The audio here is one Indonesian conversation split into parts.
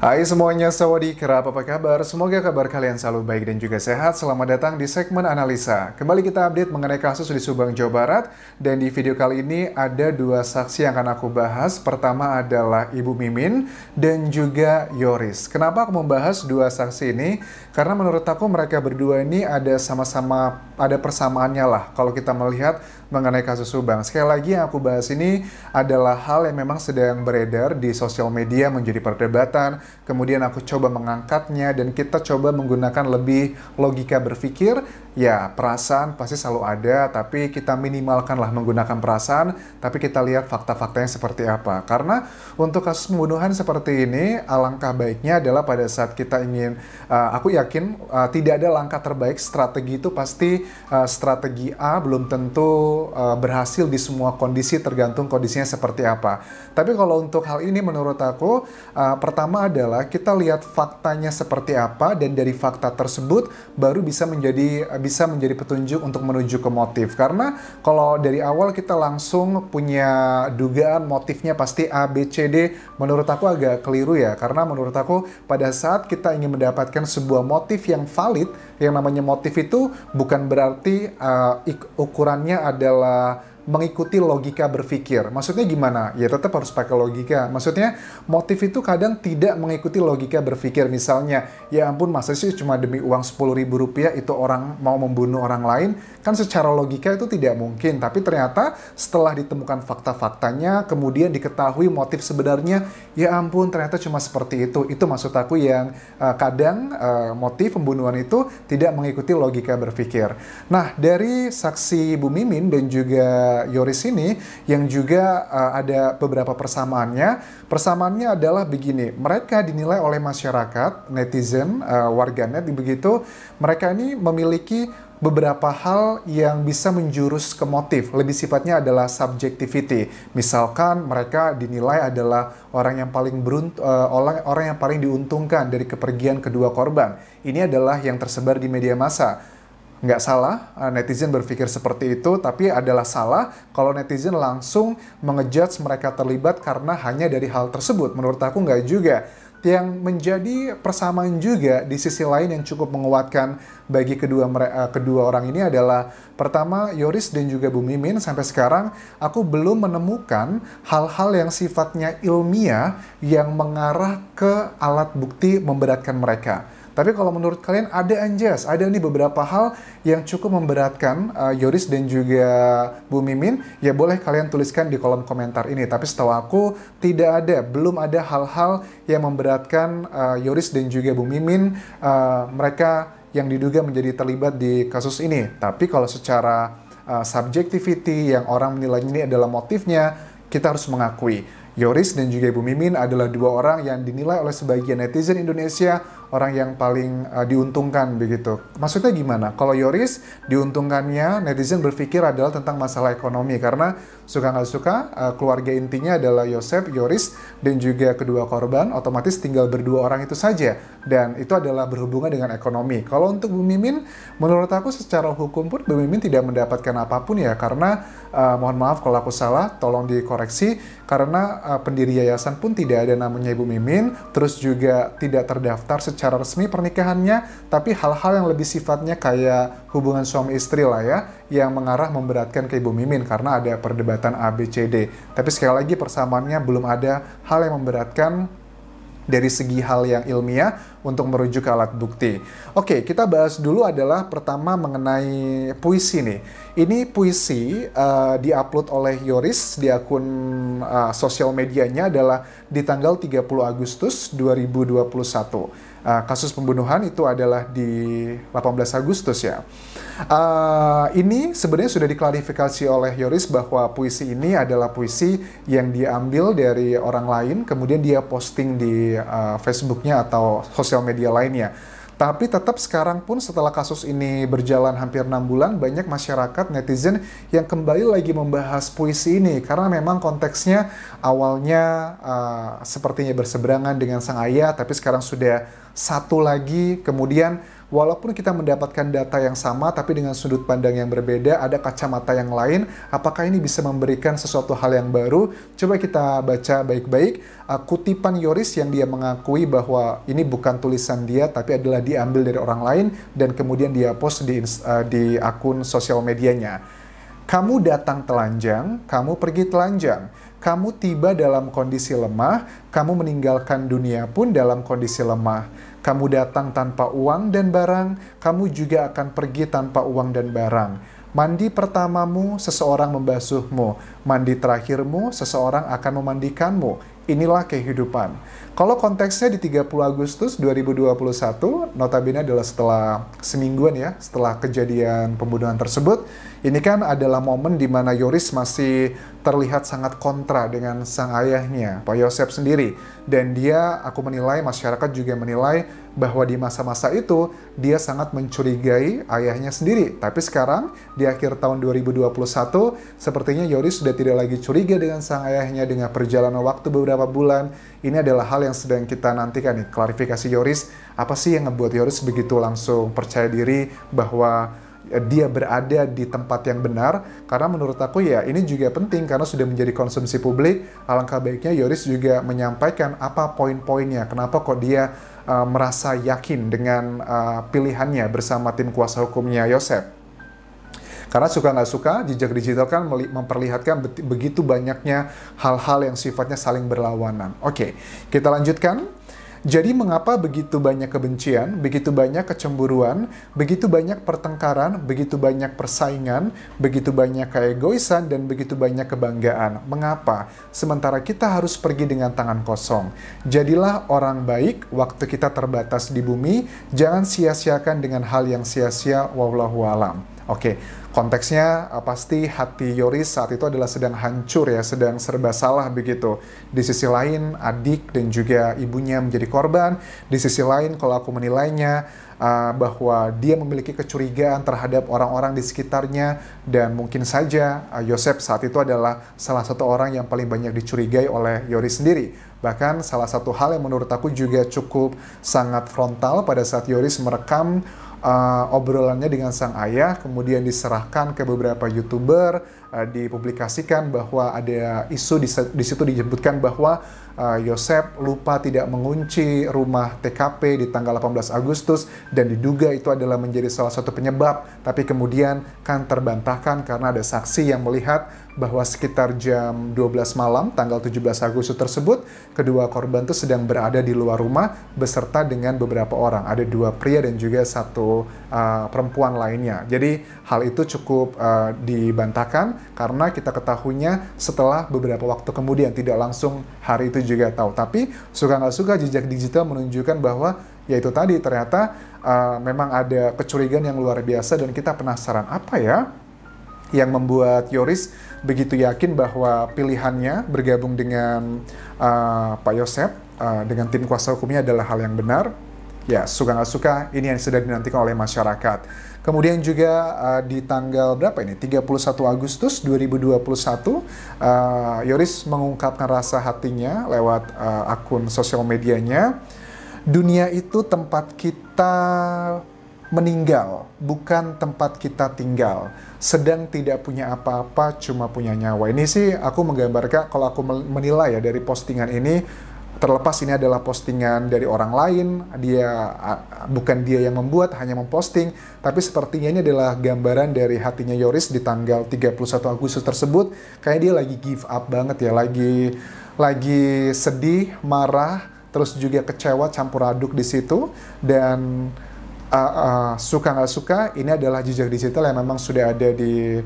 Hai semuanya, sawadee kerap, apa kabar? Semoga kabar kalian selalu baik dan juga sehat. Selamat datang di segmen analisa. Kembali kita update mengenai kasus di Subang, Jawa Barat. Dan di video kali ini ada dua saksi yang akan aku bahas. Pertama adalah Ibu Mimin dan juga Yoris. Kenapa aku membahas dua saksi ini? Karena menurut aku mereka berdua ini ada sama-sama, ada persamaannya lah kalau kita melihat mengenai kasus Subang. Sekali lagi yang aku bahas ini adalah hal yang memang sedang beredar di sosial media menjadi perdebatan. Kemudian aku coba mengangkatnya dan kita coba menggunakan lebih logika berpikir. Ya, perasaan pasti selalu ada, tapi kita minimalkanlah menggunakan perasaan, tapi kita lihat fakta-faktanya seperti apa. Karena untuk kasus pembunuhan seperti ini, alangkah baiknya adalah pada saat kita ingin, aku yakin tidak ada langkah terbaik, strategi itu pasti strategi A belum tentu berhasil di semua kondisi, tergantung kondisinya seperti apa. Tapi kalau untuk hal ini menurut aku, pertama adalah kita lihat faktanya seperti apa, dan dari fakta tersebut baru bisa menjadi petunjuk untuk menuju ke motif. Karena kalau dari awal kita langsung punya dugaan motifnya pasti A, B, C, D, menurut aku agak keliru ya. Karena menurut aku pada saat kita ingin mendapatkan sebuah motif yang valid, yang namanya motif itu bukan berarti ukurannya adalah mengikuti logika berpikir. Maksudnya gimana? Ya tetap harus pakai logika. Maksudnya motif itu kadang tidak mengikuti logika berpikir. Misalnya, ya ampun masa sih cuma demi uang 10.000 rupiah itu orang mau membunuh orang lain? Kan secara logika itu tidak mungkin. Tapi ternyata setelah ditemukan fakta-faktanya, kemudian diketahui motif sebenarnya, ya ampun ternyata cuma seperti itu. Itu maksud aku yang kadang motif pembunuhan itu tidak mengikuti logika berpikir. Nah, dari saksi Bu Mimin dan juga Yoris ini yang juga ada beberapa persamaannya. Persamaannya adalah begini, mereka dinilai oleh masyarakat, netizen, warganet, begitu, mereka ini memiliki beberapa hal yang bisa menjurus ke motif, lebih sifatnya adalah subjectivity. Misalkan mereka dinilai adalah orang yang paling orang yang paling diuntungkan dari kepergian kedua korban. Ini adalah yang tersebar di media massa. Nggak salah netizen berpikir seperti itu, tapi adalah salah kalau netizen langsung mengejudge mereka terlibat karena hanya dari hal tersebut. Menurut aku nggak juga. Yang menjadi persamaan juga di sisi lain yang cukup menguatkan bagi kedua orang ini adalah, pertama, Yoris dan juga Bu Mimin sampai sekarang aku belum menemukan hal-hal yang sifatnya ilmiah yang mengarah ke alat bukti memberatkan mereka. Tapi kalau menurut kalian ada nih beberapa hal yang cukup memberatkan Yoris dan juga Bu Mimin, ya boleh kalian tuliskan di kolom komentar ini. Tapi setahu aku belum ada hal-hal yang memberatkan Yoris dan juga Bu Mimin, mereka yang diduga menjadi terlibat di kasus ini. Tapi kalau secara subjectivity yang orang menilai ini adalah motifnya, kita harus mengakui Yoris dan juga Ibu Mimin adalah dua orang yang dinilai oleh sebagian netizen Indonesia orang yang paling diuntungkan begitu. Maksudnya gimana? Kalau Yoris diuntungkannya netizen berpikir adalah tentang masalah ekonomi, karena suka nggak suka keluarga intinya adalah Yosep, Yoris, dan juga kedua korban, otomatis tinggal berdua orang itu saja. Dan itu adalah berhubungan dengan ekonomi. Kalau untuk Bu Mimin, menurut aku secara hukum pun Bu Mimin tidak mendapatkan apapun ya, karena mohon maaf kalau aku salah, tolong dikoreksi, karena pendiri yayasan pun tidak ada namanya Ibu Mimin, terus juga tidak terdaftar secara resmi pernikahannya, tapi hal-hal yang lebih sifatnya kayak hubungan suami istri lah ya, yang mengarah memberatkan ke Ibu Mimin karena ada perdebatan A, B, C, D. Tapi sekali lagi persamaannya belum ada hal yang memberatkan dari segi hal yang ilmiah untuk merujuk ke alat bukti. Oke, kita bahas dulu adalah pertama mengenai puisi nih. Ini puisi diupload oleh Yoris di akun sosial medianya adalah di tanggal 30 Agustus 2021. Kasus pembunuhan itu adalah di 18 Agustus ya. Ini sebenarnya sudah diklarifikasi oleh Yoris bahwa puisi ini adalah puisi yang diambil dari orang lain, kemudian dia posting di Facebooknya atau sosial media lainnya. Tapi tetap sekarang pun setelah kasus ini berjalan hampir 6 bulan, banyak masyarakat, netizen yang kembali lagi membahas puisi ini. Karena memang konteksnya awalnya sepertinya berseberangan dengan sang ayah, tapi sekarang sudah satu lagi. Kemudian walaupun kita mendapatkan data yang sama tapi dengan sudut pandang yang berbeda, ada kacamata yang lain, apakah ini bisa memberikan sesuatu hal yang baru? Coba kita baca baik-baik kutipan Yoris yang dia mengakui bahwa ini bukan tulisan dia tapi adalah diambil dari orang lain dan kemudian dia post di akun sosial medianya. Kamu datang telanjang, kamu pergi telanjang. Kamu tiba dalam kondisi lemah, kamu meninggalkan dunia pun dalam kondisi lemah. Kamu datang tanpa uang dan barang, kamu juga akan pergi tanpa uang dan barang. Mandi pertamamu, seseorang membasuhmu. Mandi terakhirmu, seseorang akan memandikanmu. Inilah kehidupan. Kalau konteksnya di 30 Agustus 2021, notabene adalah setelah semingguan ya, setelah kejadian pembunuhan tersebut, ini kan adalah momen di mana Yoris masih terlihat sangat kontra dengan sang ayahnya, Pak Yosep sendiri. Dan dia, aku menilai, masyarakat juga menilai bahwa di masa-masa itu dia sangat mencurigai ayahnya sendiri. Tapi sekarang di akhir tahun 2021 sepertinya Yoris sudah tidak lagi curiga dengan sang ayahnya dengan perjalanan waktu beberapa bulan. Ini adalah hal yang sedang kita nantikan nih, klarifikasi Yoris. Apa sih yang ngebuat Yoris begitu langsung percaya diri bahwa dia berada di tempat yang benar? Karena menurut aku ya ini juga penting karena sudah menjadi konsumsi publik. Alangkah baiknya Yoris juga menyampaikan apa poin-poinnya, kenapa kok dia merasa yakin dengan pilihannya bersama tim kuasa hukumnya Yosep. Karena suka nggak suka, jejak digital kan memperlihatkan begitu banyaknya hal-hal yang sifatnya saling berlawanan. Oke, kita lanjutkan. Jadi mengapa begitu banyak kebencian, begitu banyak kecemburuan, begitu banyak pertengkaran, begitu banyak persaingan, begitu banyak keegoisan, dan begitu banyak kebanggaan? Mengapa? Sementara kita harus pergi dengan tangan kosong. Jadilah orang baik waktu kita terbatas di bumi, jangan sia-siakan dengan hal yang sia-sia, wallahu alam. Oke, konteksnya pasti hati Yoris saat itu adalah sedang hancur ya, sedang serba salah begitu. Di sisi lain, adik dan juga ibunya menjadi korban. Di sisi lain, kalau aku menilainya, bahwa dia memiliki kecurigaan terhadap orang-orang di sekitarnya. Dan mungkin saja Yosep saat itu adalah salah satu orang yang paling banyak dicurigai oleh Yoris sendiri. Bahkan salah satu hal yang menurut aku juga cukup sangat frontal pada saat Yoris merekam obrolannya dengan sang ayah, kemudian diserahkan ke beberapa YouTuber, dipublikasikan bahwa ada isu di situ disebutkan bahwa Yosep lupa tidak mengunci rumah TKP di tanggal 18 Agustus dan diduga itu adalah menjadi salah satu penyebab, tapi kemudian kan terbantahkan karena ada saksi yang melihat bahwa sekitar jam 12 malam tanggal 17 Agustus tersebut kedua korban itu sedang berada di luar rumah beserta dengan beberapa orang, ada 2 pria dan juga 1 perempuan lainnya. Jadi hal itu cukup dibantahkan karena kita ketahuinya setelah beberapa waktu kemudian, tidak langsung hari itu juga tahu. Tapi suka nggak suka jejak digital menunjukkan bahwa ya itu tadi ternyata memang ada kecurigaan yang luar biasa dan kita penasaran apa ya yang membuat Yoris begitu yakin bahwa pilihannya bergabung dengan Pak Yosep dengan tim kuasa hukumnya adalah hal yang benar. Ya, suka nggak suka, ini yang sedang dinantikan oleh masyarakat. Kemudian juga di tanggal berapa ini? 31 Agustus 2021, Yoris mengungkapkan rasa hatinya lewat akun sosial medianya. Dunia itu tempat kita meninggal, bukan tempat kita tinggal. Sedang tidak punya apa-apa, cuma punya nyawa. Ini sih aku menggambarkan, kalau aku menilai ya dari postingan ini, terlepas ini adalah postingan dari orang lain, bukan dia yang membuat, hanya memposting, tapi sepertinya ini adalah gambaran dari hatinya Yoris di tanggal 31 Agustus tersebut. Kayak dia lagi give up banget ya, lagi sedih, marah, terus juga kecewa, campur aduk di situ. Dan suka nggak suka, ini adalah jejak digital yang memang sudah ada di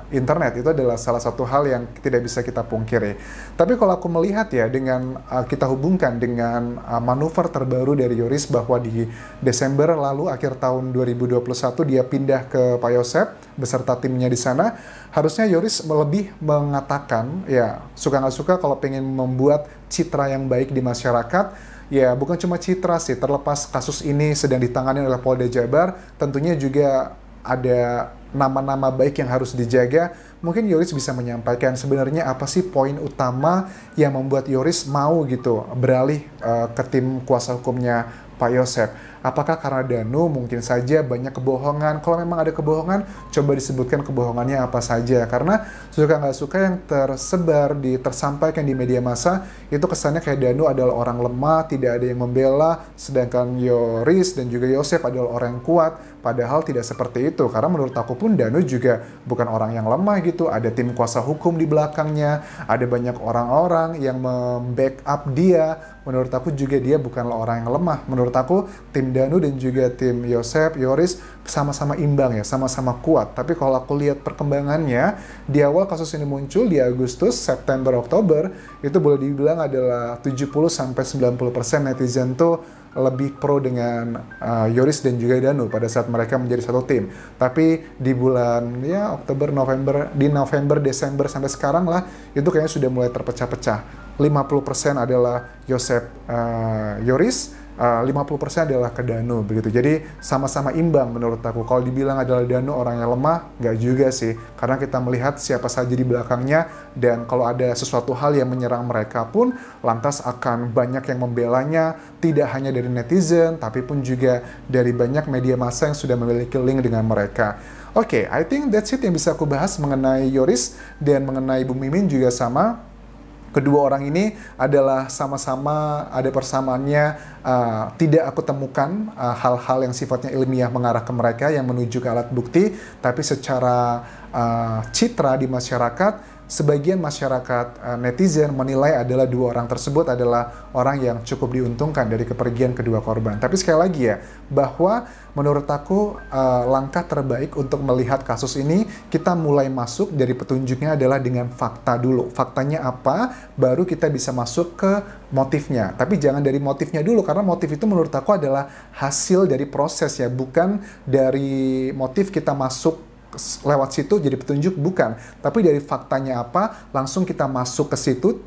internet. Itu adalah salah satu hal yang tidak bisa kita pungkiri. Tapi kalau aku melihat ya, dengan kita hubungkan dengan manuver terbaru dari Yoris bahwa di Desember lalu, akhir tahun 2021 dia pindah ke Pak Yosep beserta timnya di sana. Harusnya Yoris lebih mengatakan ya, suka nggak suka, kalau pengen membuat citra yang baik di masyarakat, ya bukan cuma citra sih, terlepas kasus ini sedang ditangani oleh Polda Jabar, tentunya juga ada nama-nama baik yang harus dijaga, mungkin Yoris bisa menyampaikan sebenarnya apa sih poin utama yang membuat Yoris mau gitu beralih ke tim kuasa hukumnya Pak Yosep. Apakah karena Danu? Mungkin saja banyak kebohongan. Kalau memang ada kebohongan, coba disebutkan kebohongannya apa saja. Karena suka nggak suka yang tersampaikan di media massa, itu kesannya kayak Danu adalah orang lemah, tidak ada yang membela, sedangkan Yoris dan juga Yosep adalah orang yang kuat. Padahal tidak seperti itu, karena menurut aku pun Danu juga bukan orang yang lemah gitu. Ada tim kuasa hukum di belakangnya, ada banyak orang-orang yang membackup dia. Menurut aku juga dia bukanlah orang yang lemah. Menurut aku tim Danu dan juga tim Yosep, Yoris sama-sama imbang ya, sama-sama kuat. Tapi kalau aku lihat perkembangannya, di awal kasus ini muncul di Agustus, September, Oktober, itu boleh dibilang adalah 70-90% netizen tuh lebih pro dengan Yoris dan juga Danu pada saat mereka menjadi satu tim. Tapi di bulan ya Oktober, November, di November, Desember sampai sekarang lah, itu kayaknya sudah mulai terpecah-pecah. 50% adalah Yosep, Yoris, 50% adalah ke Danu begitu. Jadi sama-sama imbang menurut aku. Kalau dibilang adalah Danu orang yang lemah, nggak juga sih. Karena kita melihat siapa saja di belakangnya, dan kalau ada sesuatu hal yang menyerang mereka pun, lantas akan banyak yang membelanya, tidak hanya dari netizen, tapi pun juga dari banyak media massa yang sudah memiliki link dengan mereka. Oke, I think that's it yang bisa aku bahas mengenai Yoris, dan mengenai Bu Mimin juga sama. Kedua orang ini adalah sama-sama ada persamaannya, tidak aku temukan hal-hal yang sifatnya ilmiah mengarah ke mereka yang menuju ke alat bukti, tapi secara citra di masyarakat, sebagian masyarakat netizen menilai adalah dua orang tersebut adalah orang yang cukup diuntungkan dari kepergian kedua korban. Tapi sekali lagi ya, bahwa menurut aku langkah terbaik untuk melihat kasus ini, kita mulai masuk dari petunjuknya adalah dengan fakta dulu. Faktanya apa, baru kita bisa masuk ke motifnya. Tapi jangan dari motifnya dulu, karena motif itu menurut aku adalah hasil dari proses ya, bukan dari motif kita masuk lewat situ jadi petunjuk, bukan. Tapi dari faktanya apa, langsung kita masuk ke situ,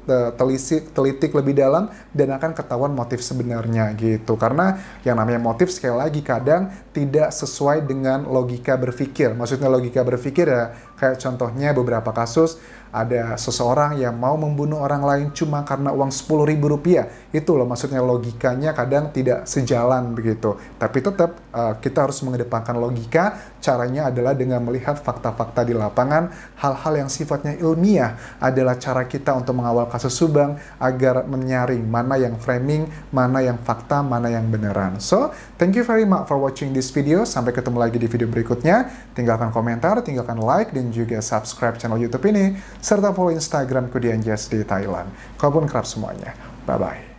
telitik lebih dalam, dan akan ketahuan motif sebenarnya gitu. Karena yang namanya motif sekali lagi kadang tidak sesuai dengan logika berpikir. Maksudnya logika berpikir ya, kayak contohnya beberapa kasus, ada seseorang yang mau membunuh orang lain cuma karena uang Rp10.000. Itu loh maksudnya, logikanya kadang tidak sejalan begitu. Tapi tetap kita harus mengedepankan logika. Caranya adalah dengan melihat fakta-fakta di lapangan. Hal-hal yang sifatnya ilmiah adalah cara kita untuk mengawal kasus Subang agar menyaring mana yang framing, mana yang fakta, mana yang beneran. So, thank you very much for watching this video. Sampai ketemu lagi di video berikutnya. Tinggalkan komentar, tinggalkan like, dan juga subscribe channel YouTube ini, serta follow Instagramku di Anjas di Thailand. Kau pun kerap semuanya. Bye-bye.